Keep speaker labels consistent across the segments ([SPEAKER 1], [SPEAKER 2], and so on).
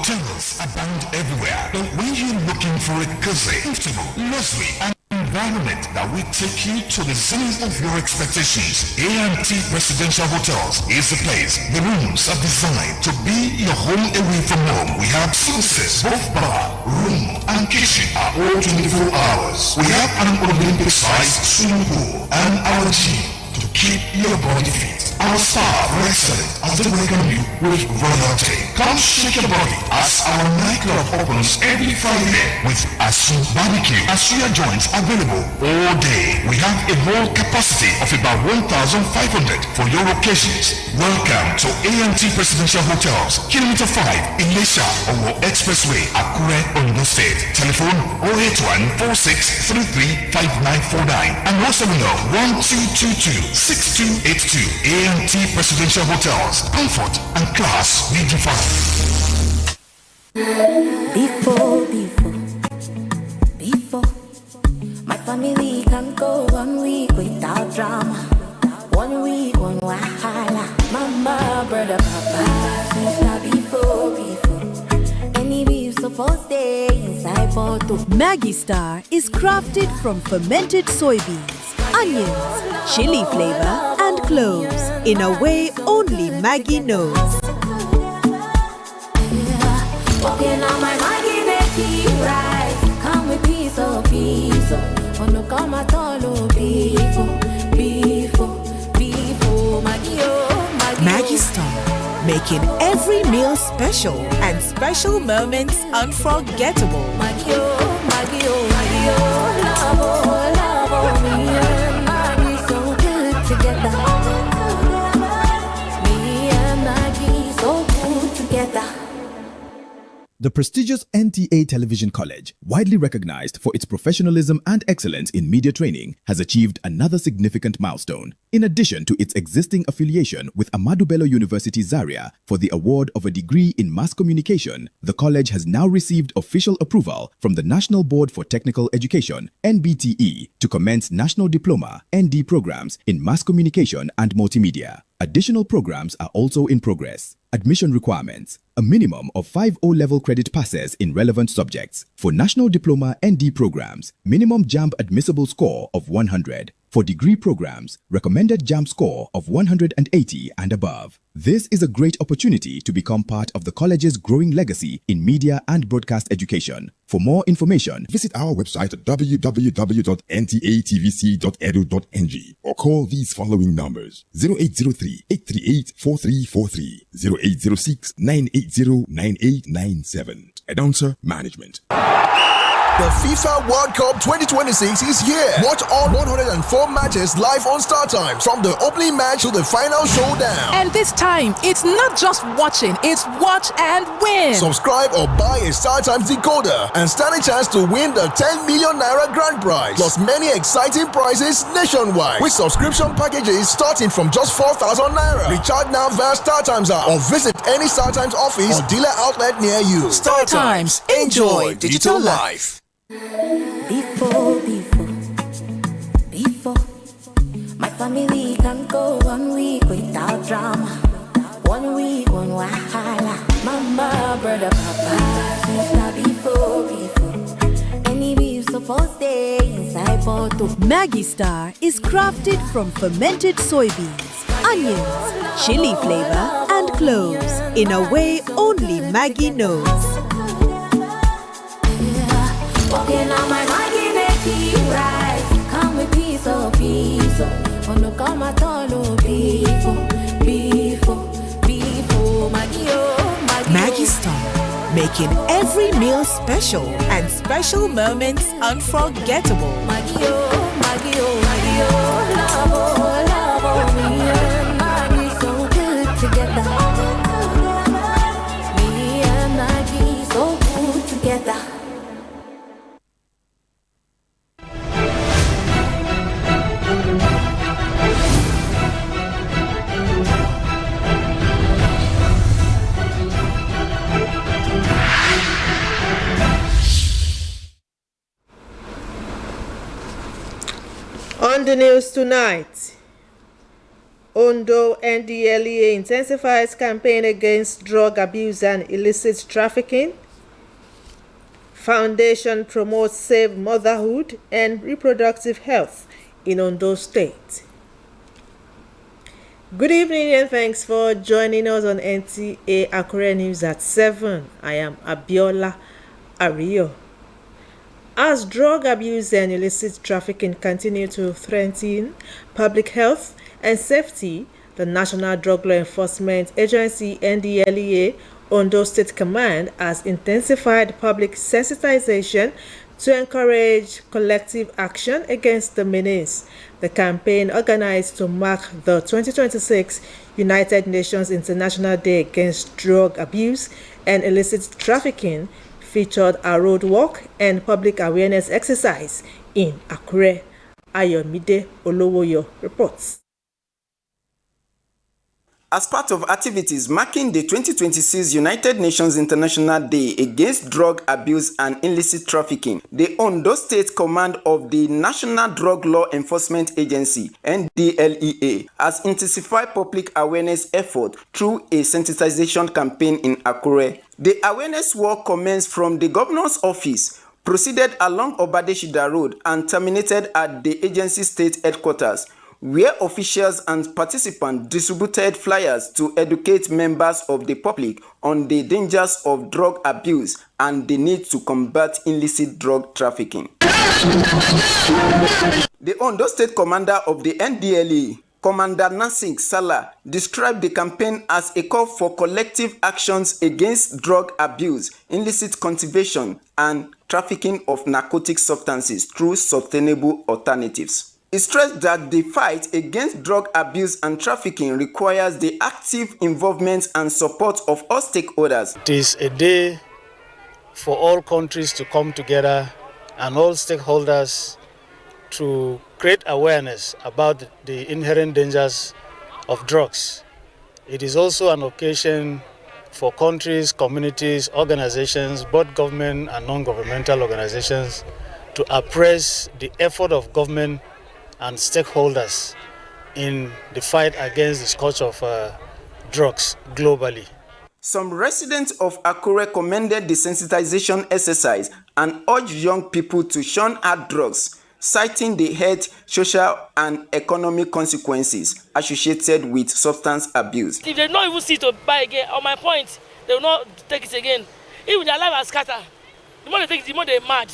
[SPEAKER 1] Hotels abound everywhere, but when you're looking for a cozy, comfortable, luxury, and environment that will take you to the zenith of your expectations, A&T Residential Hotels is the place. The rooms are designed to be your home away from home. We have services, both bar, room, and kitchen are all 24 hours. We have an Olympic-sized swimming pool and our gym to keep your body fit. Our staff are excellent as they welcome you with royalty. Come shake your body as our nightclub opens every Friday with Asu Barbecue. Asuya joints available all day. We have a whole capacity of about 1,500 for your occasions. Welcome to A&T Presidential Hotels, Kilometer 5, Ilesha, Owo Expressway, Akure, Ondo State. Telephone 081-4633-5949 and also 1222-6282. A&T Presidential Hotels, comfort and class redefined.
[SPEAKER 2] Before, my family can go 1 week without drama. 1 week, one wahala. Mama, brother, papa, sister, before. Any beef supposed stay inside photo.
[SPEAKER 3] Maggi Star is crafted from fermented soybeans, onions, chili flavor, and cloves in a way only Maggi knows.
[SPEAKER 2] Walking on my Maggi make it right. Come with piece of peace. Wanna come at all, before.
[SPEAKER 4] Maggi Star, making every meal special and special moments unforgettable.
[SPEAKER 2] Maggi, love, me and Maggi so good together. Me and Maggi so good together.
[SPEAKER 5] The prestigious NTA Television College, widely recognized for its professionalism and excellence in media training, has achieved another significant milestone. In addition to its existing affiliation with Ahmadu Bello University Zaria for the award of a degree in mass communication, the college has now received official approval from the National Board for Technical Education, NBTE, to commence National Diploma, ND programs in mass communication and multimedia. Additional programs are also in progress. Admission requirements: a minimum of 5 O-level credit passes in relevant subjects. For National Diploma ND programs, minimum JAMB admissible score of 100. For degree programs, recommended JAMB score of 180 and above. This is a great opportunity to become part of the college's growing legacy in media and broadcast education. For more information,
[SPEAKER 6] visit our website at www.ntatvc.edu.ng or call these following numbers: 0803-838-4343, 0806-980-9897. Announcer Management.
[SPEAKER 7] The FIFA World Cup 2026 is here. Watch all 104 matches live on Star Times, from the opening match to the final showdown.
[SPEAKER 8] And this time, it's not just watching, it's watch and win.
[SPEAKER 7] Subscribe or buy a Star Times decoder and stand a chance to win the 10 million naira grand prize, plus many exciting prizes nationwide with subscription packages starting from just 4,000 naira. Recharge now via Star Times app or visit any Star Times office or dealer outlet near you.
[SPEAKER 8] Star Times, enjoy digital life.
[SPEAKER 2] Before, my family can go 1 week without drama. 1 week, one wahala. Mama, brother, papa, sister, before. Any beef supposed stay inside photo.
[SPEAKER 3] Maggi Star is crafted from fermented soybeans, onions, chili flavor, and cloves in a way only Maggi knows.
[SPEAKER 2] Walking on my Maggi make it right. Come with piece of peace. Wanna come at all, before.
[SPEAKER 4] Maggi Star, making every meal special and special moments unforgettable.
[SPEAKER 2] Maggi, love, me and Maggi so good together. Me and Maggi so good together.
[SPEAKER 9] On the news tonight, Ondo NDLEA intensifies campaign against drug abuse and illicit trafficking. Foundation promotes safe motherhood and reproductive health in Ondo State. Good evening and thanks for joining us on Nta Akure News at 7. I am Abiola Ario. As drug abuse and illicit trafficking continue to threaten public health and safety, the National Drug Law Enforcement Agency NDLEA Ondo State Command has intensified public sensitization to encourage collective action against the menace. The campaign, organized to mark the 2026 United Nations International Day Against Drug Abuse and Illicit Trafficking, featured a road walk and public awareness exercise in Akure. Ayomide Olowoyo reports.
[SPEAKER 10] As part of activities marking the 2026 United Nations International Day Against Drug Abuse and Illicit Trafficking, the Ondo State Command of the National Drug Law Enforcement Agency (NDLEA) has intensified public awareness effort through a sensitization campaign in Akure. The awareness walk commenced from the Governor's office, proceeded along Obadeshida Road, and terminated at the agency state headquarters, where officials and participants distributed flyers to educate members of the public on the dangers of drug abuse and the need to combat illicit drug trafficking. The Ondo State Commander of the NDLE, Commander Nasik Salah, described the campaign as a call for collective actions against drug abuse, illicit cultivation, and trafficking of narcotic substances through sustainable alternatives. He stressed that the fight against drug abuse and trafficking requires the active involvement and support of all stakeholders.
[SPEAKER 11] It is a day for all countries to come together and all stakeholders to create awareness about the inherent dangers of drugs. It is also an occasion for countries, communities, organizations, both government and non-governmental organizations, to appraise the effort of government and stakeholders in the fight against the scourge of drugs globally.
[SPEAKER 10] Some residents of Akure commended the sensitization exercise and urged young people to shun hard drugs, citing the health, social, and economic consequences associated with substance abuse.
[SPEAKER 12] If they don't even see to buy again, on my point, they will not take it again. Even their life has scattered. The more they take it, the more they're mad.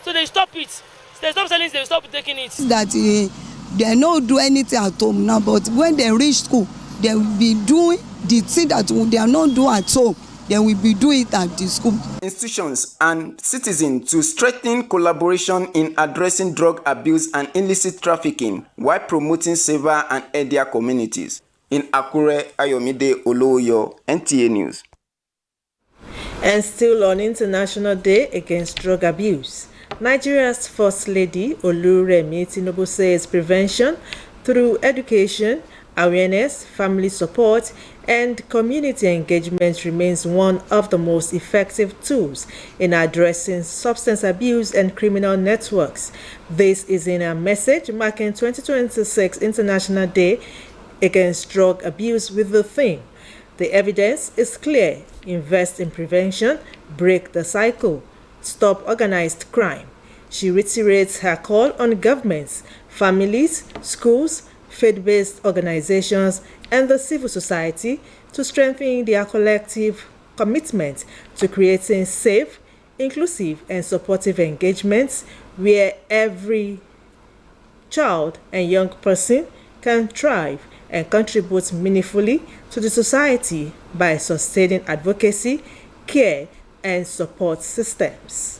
[SPEAKER 12] So they stop it. They stop selling it, they stop taking it.
[SPEAKER 13] That they don't do anything at home now, but when they reach school, they will be doing the thing that they are not doing at home. They will be doing it at the school.
[SPEAKER 10] Institutions and citizens to strengthen collaboration in addressing drug abuse and illicit trafficking while promoting safer and healthier communities. In Akure, Ayomide Olowoyo, NTA News.
[SPEAKER 9] And still on International Day Against Drug Abuse, Nigeria's First Lady Oluremi Tinubu says prevention through education, awareness, family support, and community engagement remains one of the most effective tools in addressing substance abuse and criminal networks. This is in a message marking 2026 International Day Against Drug Abuse with the theme, "The evidence is clear. Invest in prevention, break the cycle, stop organized crime." She reiterates her call on governments, families, schools, faith-based organizations, and the civil society to strengthen their collective commitment to creating safe, inclusive, and supportive engagements where every child and young person can thrive and contribute meaningfully to the society by sustaining advocacy, care, and support systems.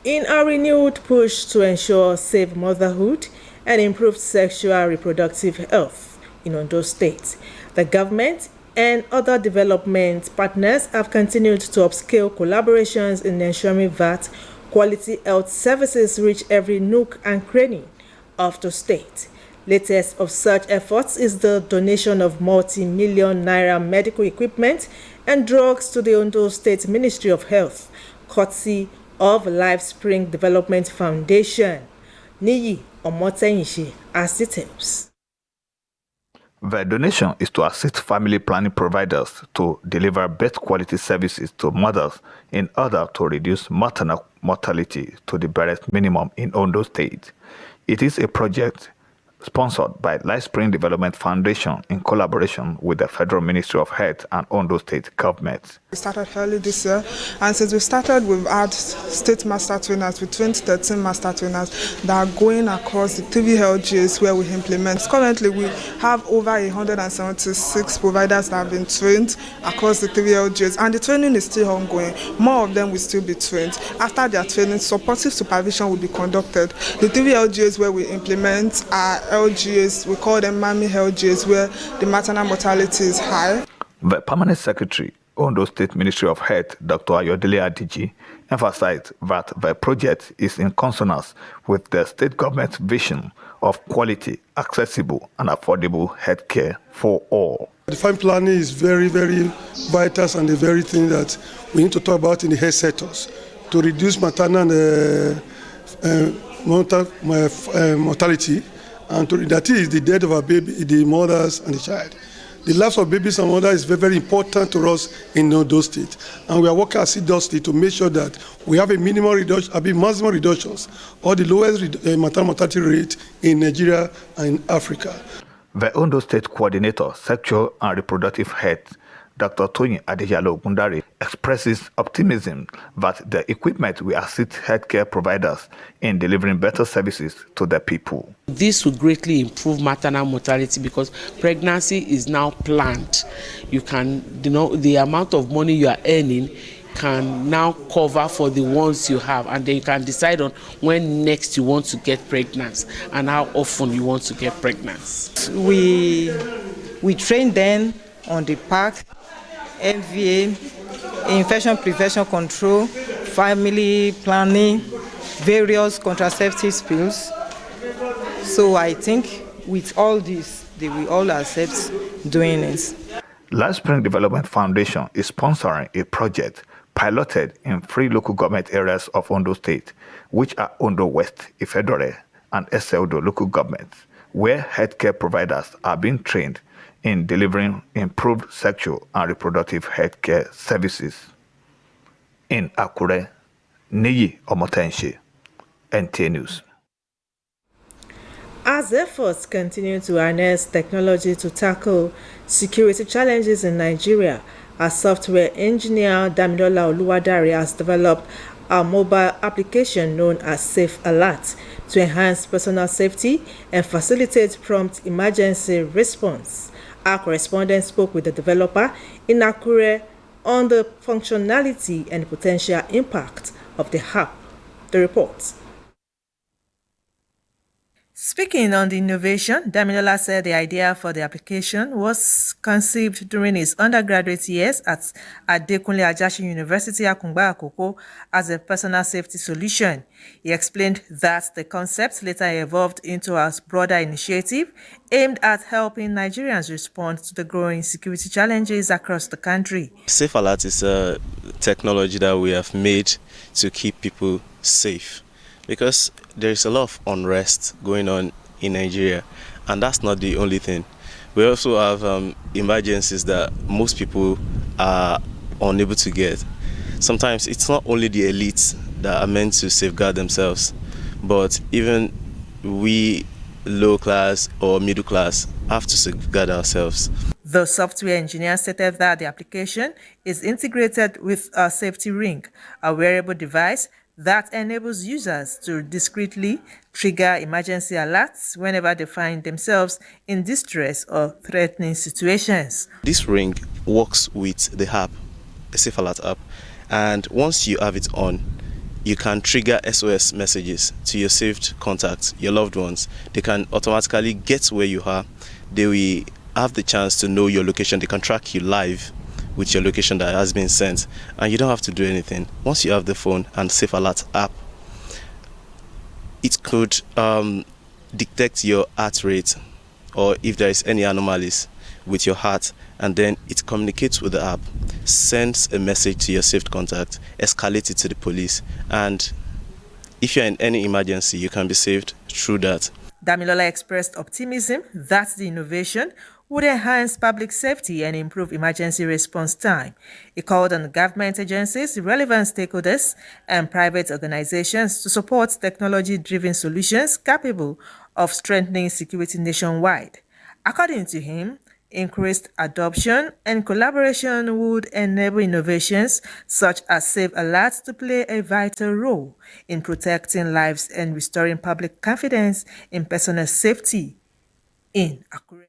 [SPEAKER 9] In a renewed push to ensure safe motherhood and improved sexual reproductive health in Ondo State, the government and other development partners have continued to upscale collaborations in ensuring that quality health services reach every nook and cranny of the state. Latest of such efforts is the donation of multi-million naira medical equipment and drugs to the Ondo State Ministry of Health, courtesy of Life Spring Development Foundation. Niyi Omotenyinse has details.
[SPEAKER 14] The donation is to assist family planning providers to deliver best quality services to mothers in order to reduce maternal mortality to the barest minimum in Ondo State. It is a project sponsored by Lifespring Development Foundation in collaboration with the Federal Ministry of Health and Ondo State government.
[SPEAKER 15] We started early this year, and since we started, we've had state master trainers with 2013 master trainers that are going across the 3 LGAs where we implement. Currently, we have over 176 providers that have been trained across the 3 LGAs, and the training is still ongoing. More of them will still be trained. After their training, supportive supervision will be conducted. The 3 LGAs where we implement are LGAs, we call them Mami LGAs, where the maternal mortality is high.
[SPEAKER 14] The Permanent Secretary, Ondo State Ministry of Health, Dr. Ayodele Adiji, emphasized that the project is in consonance with the state government's vision of quality, accessible, and affordable healthcare for all.
[SPEAKER 16] Defined planning is very, very vital and the very thing that we need to talk about in the health sectors to reduce maternal mortality, and that is the death of a baby, the mothers and the child. The lives of babies and mothers is very, very important to us in those states. And we are working assiduously to make sure that we have a minimal reduction, maximum reductions, or the lowest maternal mortality rate in Nigeria and Africa.
[SPEAKER 14] The Ondo State Coordinator, Sexual and Reproductive Health, Dr. Tony Adejalo Gundari, expresses optimism that the equipment will assist healthcare providers in delivering better services to the people.
[SPEAKER 17] This will greatly improve maternal mortality because pregnancy is now planned. You can, the amount of money you are earning can now cover for the ones you have, and then you can decide on when next you want to get pregnant and how often you want to get pregnant.
[SPEAKER 18] We train them on the park, MVA, infection prevention control, family planning, various contraceptive pills. So I think with all this, they will all accept doing it.
[SPEAKER 14] Lifespring Development Foundation is sponsoring a project piloted in 3 local government areas of Ondo State, which are Ondo West, Ifedore, and Eseodo local governments, where healthcare providers are being trained in delivering improved sexual and reproductive healthcare services. In Akure, Niyi Omotenyinse, Nta News.
[SPEAKER 9] As efforts continue to harness technology to tackle security challenges in Nigeria, a software engineer Damilola Oluwadare has developed a mobile application known as Safe Alert to enhance personal safety and facilitate prompt emergency response. Our correspondent spoke with the developer Nta Akure on the functionality and potential impact of the app. The report. Speaking on the innovation, Damilola said the idea for the application was conceived during his undergraduate years at Adekunle Ajasin University, Akungba Akoko, as a personal safety solution. He explained that the concept later evolved into a broader initiative aimed at helping Nigerians respond to the growing security challenges across the country.
[SPEAKER 19] Safe Alert is a technology that we have made to keep people safe, because there is a lot of unrest going on in Nigeria, and that's not the only thing. We also have emergencies that most people are unable to get. Sometimes it's not only the elites that are meant to safeguard themselves, but even we low class or middle class have to safeguard ourselves.
[SPEAKER 9] The software engineer stated that the application is integrated with a safety ring, a wearable device that enables users to discreetly trigger emergency alerts whenever they find themselves in distress or threatening situations.
[SPEAKER 19] This ring works with the app, a Safe Alert app, and once you have it on, you can trigger SOS messages to your saved contacts, your loved ones. They can automatically get where you are. They will have the chance to know your location. They can track you live with your location that has been sent, and you don't have to do anything. Once you have the phone and Safe Alert app, it could detect your heart rate or if there is any anomalies with your heart, and then it communicates with the app, sends a message to your saved contact, escalates it to the police, and if you're in any emergency, you can be saved through that.
[SPEAKER 9] Damilola expressed optimism that the innovation would enhance public safety and improve emergency response time. He called on government agencies, relevant stakeholders, and private organizations to support technology-driven solutions capable of strengthening security nationwide. According to him, increased adoption and collaboration would enable innovations such as Safe Alerts to play a vital role in protecting lives and restoring public confidence in personal safety in Akure.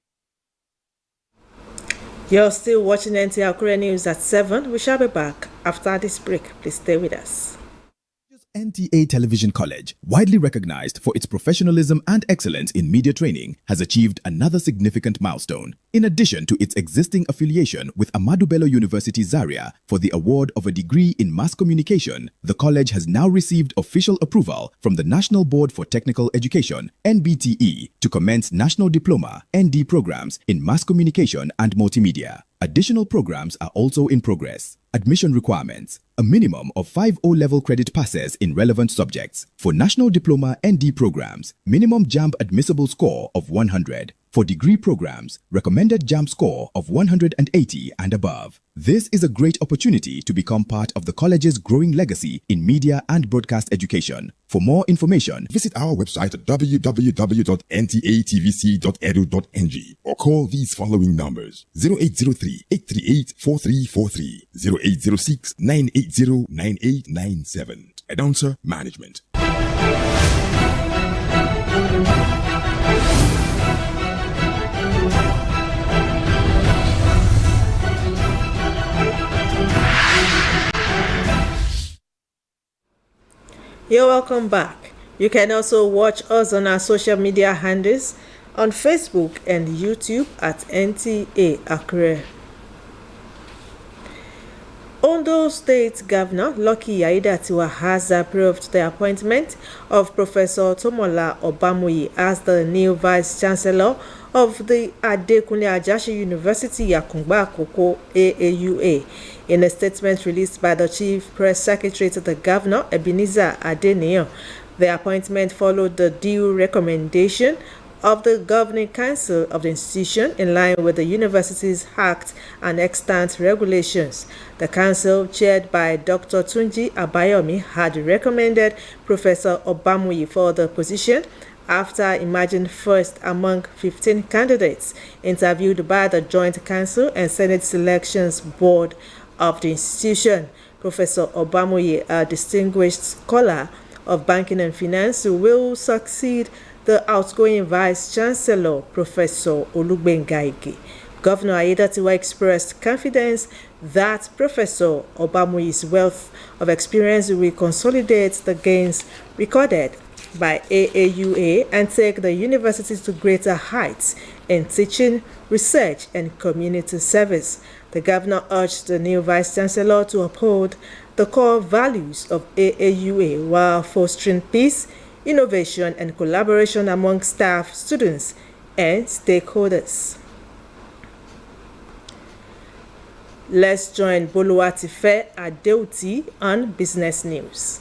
[SPEAKER 9] You're still watching Nta Akure News at 7. We shall be back after this break. Please stay with us.
[SPEAKER 5] Nta Television College, widely recognized for its professionalism and excellence in media training, has achieved another significant milestone. In addition to its existing affiliation with Ahmadu Bello University Zaria for the award of a degree in mass communication, the college has now received official approval from the National Board for Technical Education (NBTE) to commence National Diploma (ND) programs in mass communication and multimedia. Additional programs are also in progress. Admission requirements: a minimum of 5 O-level credit passes in relevant subjects. For National Diploma ND programs, minimum JAMB admissible score of 100. For degree programs, recommended JAMB score of 180 and above. This is a great opportunity to become part of the college's growing legacy in media and broadcast education. For more information,
[SPEAKER 6] visit our website at www.ntatvc.edu.ng or call these following numbers: 0803 838 4343, 0806 980 9897. Announcer Management.
[SPEAKER 9] You're welcome back. You can also watch us on our social media handles on Facebook and YouTube at Nta Akure. Ondo State Governor Lucky Aiyedatiwa has approved the appointment of Professor Tomola Obamuyi as the new Vice Chancellor of the Adekunle Ajashi University Yakungba Akoko AAUA. In a statement released by the Chief Press Secretary to the Governor, Ebenezer Adeniran, the appointment followed the due recommendation of the Governing Council of the institution in line with the University's Act and extant regulations. The council, chaired by Dr. Tunji Abayomi, had recommended Professor Obamuyi for the position after emerging first among 15 candidates interviewed by the Joint Council and Senate Selections Board of the institution. Professor Obamuyi, a distinguished scholar of banking and finance, will succeed the outgoing Vice Chancellor, Professor Olugbenga. Governor Aiyedatiwa expressed confidence that Professor Obamuyi's wealth of experience will consolidate the gains recorded by AAUA and take the university to greater heights in teaching, research, and community service. The governor urged the new Vice Chancellor to uphold the core values of AAUA while fostering peace, innovation, and collaboration among staff, students, and stakeholders. Let's join Boluwatife Adeuti on Business News.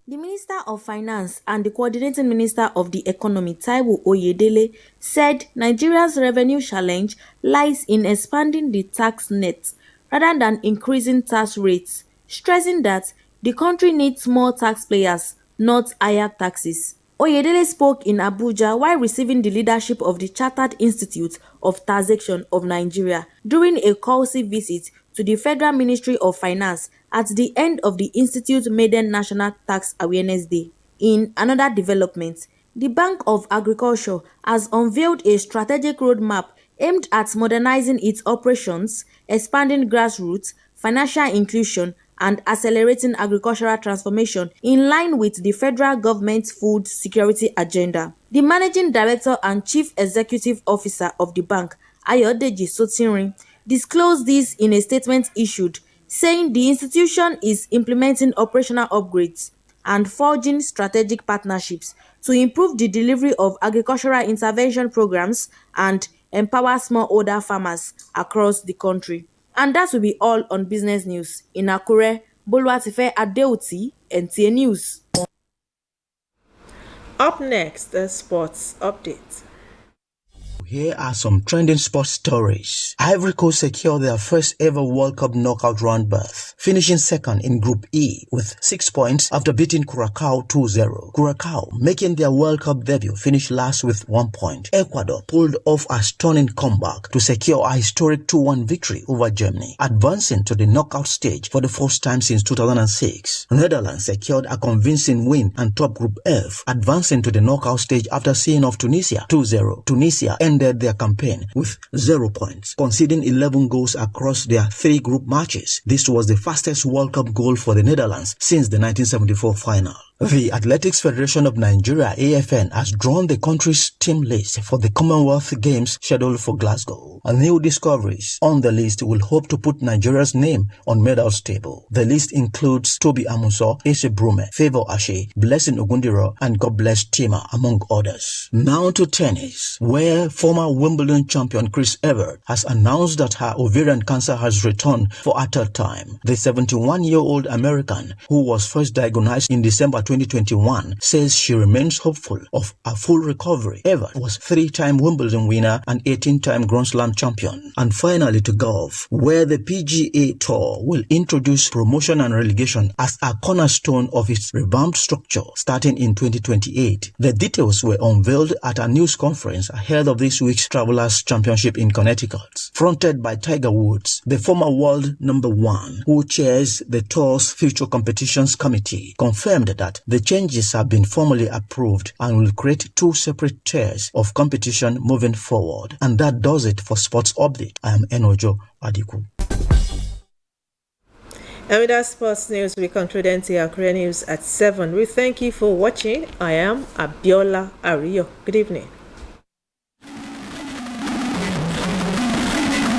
[SPEAKER 20] The Minister of Finance and the Coordinating Minister of the Economy, Taiwo Oyedele, said Nigeria's revenue challenge lies in expanding the tax net rather than increasing tax rates, stressing that the country needs more taxpayers, not higher taxes. Oyedele spoke in Abuja while receiving the leadership of the Chartered Institute of Taxation of Nigeria during a courtesy visit to the Federal Ministry of Finance at the end of the Institute's maiden National Tax Awareness Day. In another development, the Bank of Agriculture has unveiled a strategic roadmap aimed at modernizing its operations, expanding grassroots, financial inclusion, and accelerating agricultural transformation in line with the federal government's food security agenda. The Managing Director and Chief Executive Officer of the bank, Ayodeji Sotinrin, disclosed this in a statement issued, saying the institution is implementing operational upgrades and forging strategic partnerships to improve the delivery of agricultural intervention programs and empower smallholder farmers across the country. And that will be all on business news. In Akure, Boluwatife Adeoti, NTA News.
[SPEAKER 9] Up next, the sports update.
[SPEAKER 21] Here are some trending sports stories. Ivory Coast secured their first ever World Cup knockout round berth, finishing second in Group E with 6 points after beating Curacao 2-0. Curacao, making their World Cup debut, finished last with 1 point. Ecuador pulled off a stunning comeback to secure a historic 2-1 victory over Germany, advancing to the knockout stage for the first time since 2006. Netherlands secured a convincing win and topped Group F, advancing to the knockout stage after seeing off Tunisia 2-0. Tunisia ended their campaign with 0 points, conceding 11 goals across their 3 group matches. This was the fastest World Cup goal for the Netherlands since the 1974 final. The Athletics Federation of Nigeria, AFN, has drawn the country's team list for the Commonwealth Games scheduled for Glasgow. New discoveries on the list will hope to put Nigeria's name on medals table. The list includes Toby Amuso, Ese Brume, Favour Ashe, Blessing Ogundiro, and God Bless Tima, among others. Now to tennis, where former Wimbledon champion Chris Evert has announced that her ovarian cancer has returned for a third time. The 71-year-old American, who was first diagnosed in December 2021, says she remains hopeful of a full recovery. Evert was 3-time Wimbledon winner and 18-time Grand Slam champion. And finally to golf, where the PGA Tour will introduce promotion and relegation as a cornerstone of its revamped structure starting in 2028. The details were unveiled at a news conference ahead of this week's Travelers Championship in Connecticut. Fronted by Tiger Woods, the former world number 1, who chairs the tour's future competitions committee, confirmed that the changes have been formally approved and will create 2 separate tiers of competition moving forward. And that does it for Sports Update. I am Enojo Adiku.
[SPEAKER 9] And with that sports news, we conclude Nta Akure News at 7. We thank you for watching. I am Abiola Ariyo. Good evening.